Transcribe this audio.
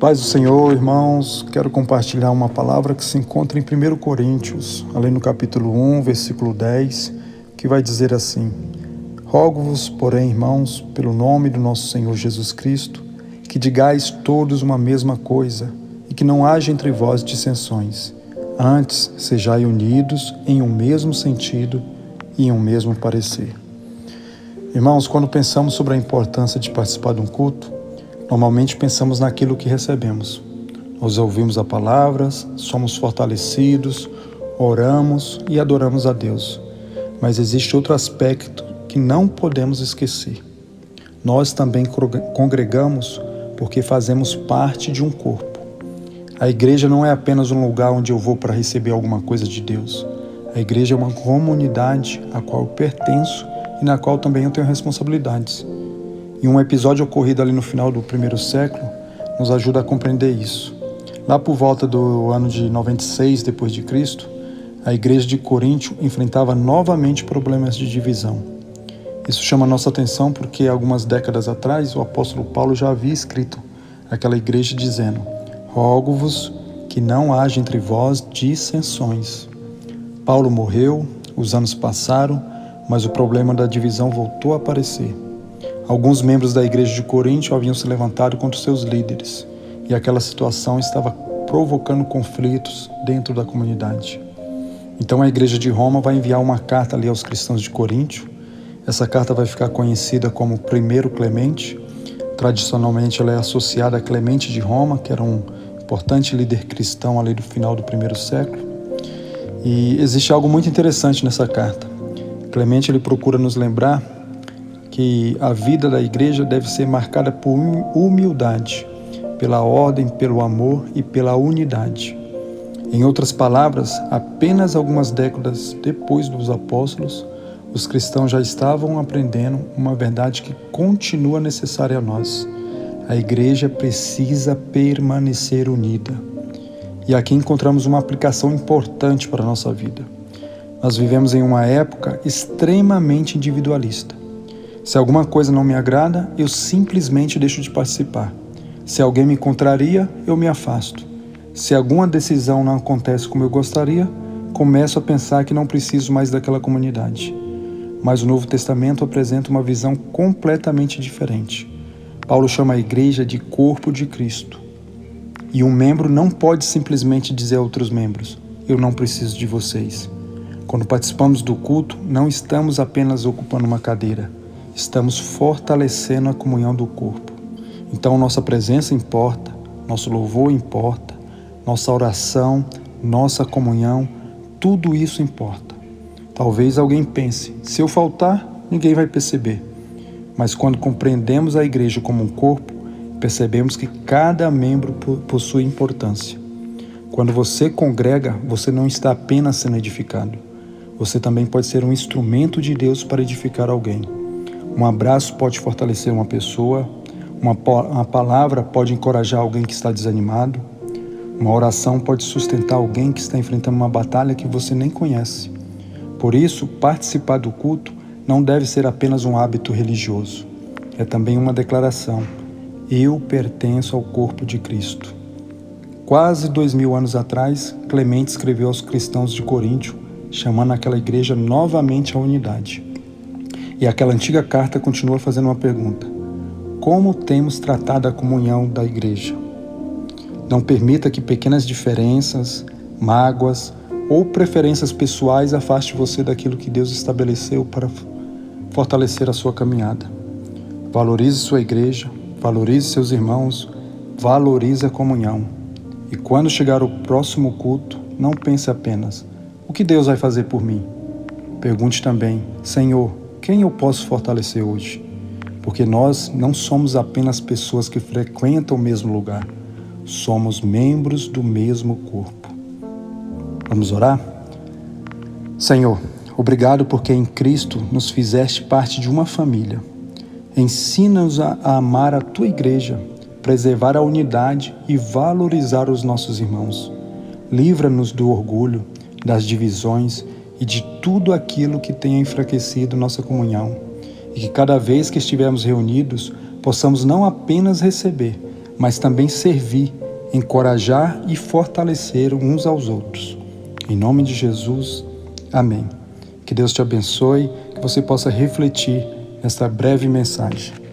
Paz do Senhor, irmãos, quero compartilhar uma palavra que se encontra em 1 Coríntios, ali no capítulo 1, versículo 10, que vai dizer assim: Rogo-vos, porém, irmãos, pelo nome do nosso Senhor Jesus Cristo, que digais todos uma mesma coisa, e que não haja entre vós dissensões. Antes, sejai unidos em um mesmo sentido e em um mesmo parecer. Irmãos, quando pensamos sobre a importância de participar de um culto, normalmente pensamos naquilo que recebemos. Nós ouvimos a palavra, somos fortalecidos, oramos e adoramos a Deus. Mas existe outro aspecto que não podemos esquecer. Nós também congregamos porque fazemos parte de um corpo. A igreja não é apenas um lugar onde eu vou para receber alguma coisa de Deus. A igreja é uma comunidade a qual eu pertenço e na qual também eu tenho responsabilidades. E um episódio ocorrido ali no final do primeiro século nos ajuda a compreender isso. Lá por volta do ano de 96 depois de Cristo, a igreja de Coríntio enfrentava novamente problemas de divisão. Isso chama nossa atenção porque algumas décadas atrás o apóstolo Paulo já havia escrito àquela igreja dizendo: Rogo-vos que não haja entre vós dissensões. Paulo morreu, os anos passaram, mas o problema da divisão voltou a aparecer. Alguns membros da igreja de Coríntio haviam se levantado contra os seus líderes, e aquela situação estava provocando conflitos dentro da comunidade. Então a igreja de Roma vai enviar uma carta ali aos cristãos de Coríntio. Essa carta vai ficar conhecida como 1 Clemente. Tradicionalmente ela é associada a Clemente de Roma, que era um importante líder cristão ali do final do primeiro século. E existe algo muito interessante nessa carta. Clemente ele procura nos lembrar que a vida da igreja deve ser marcada por humildade, pela ordem, pelo amor e pela unidade. Em outras palavras, apenas algumas décadas depois dos apóstolos, os cristãos já estavam aprendendo uma verdade que continua necessária a nós. A igreja precisa permanecer unida. E aqui encontramos uma aplicação importante para a nossa vida. Nós vivemos em uma época extremamente individualista. Se alguma coisa não me agrada, eu simplesmente deixo de participar. Se alguém me contraria, eu me afasto. Se alguma decisão não acontece como eu gostaria, começo a pensar que não preciso mais daquela comunidade. Mas o Novo Testamento apresenta uma visão completamente diferente. Paulo chama a igreja de corpo de Cristo. E um membro não pode simplesmente dizer a outros membros: eu não preciso de vocês. Quando participamos do culto, não estamos apenas ocupando uma cadeira. Estamos fortalecendo a comunhão do corpo. Então nossa presença importa, nosso louvor importa, nossa oração, nossa comunhão, tudo isso importa. Talvez alguém pense: se eu faltar, ninguém vai perceber. Mas quando compreendemos a igreja como um corpo, percebemos que cada membro possui importância. Quando você congrega, você não está apenas sendo edificado. Você também pode ser um instrumento de Deus para edificar alguém. Um abraço pode fortalecer uma pessoa, uma palavra pode encorajar alguém que está desanimado, uma oração pode sustentar alguém que está enfrentando uma batalha que você nem conhece. Por isso, participar do culto não deve ser apenas um hábito religioso. É também uma declaração: eu pertenço ao corpo de Cristo. Quase 2000 anos atrás, Clemente escreveu aos cristãos de Coríntio, chamando aquela igreja novamente à unidade. E aquela antiga carta continua fazendo uma pergunta: como temos tratado a comunhão da igreja? Não permita que pequenas diferenças, mágoas ou preferências pessoais afaste você daquilo que Deus estabeleceu para fortalecer a sua caminhada. Valorize sua igreja, valorize seus irmãos, valorize a comunhão. E quando chegar o próximo culto, não pense apenas: o que Deus vai fazer por mim? Pergunte também: Senhor, quem eu posso fortalecer hoje? Porque nós não somos apenas pessoas que frequentam o mesmo lugar. Somos membros do mesmo corpo. Vamos orar? Senhor, obrigado porque em Cristo nos fizeste parte de uma família. Ensina-nos a amar a Tua igreja, preservar a unidade e valorizar os nossos irmãos. Livra-nos do orgulho, das divisões e de tudo aquilo que tenha enfraquecido nossa comunhão, e que cada vez que estivermos reunidos, possamos não apenas receber, mas também servir, encorajar e fortalecer uns aos outros. Em nome de Jesus, amém. Que Deus te abençoe, que você possa refletir nesta breve mensagem.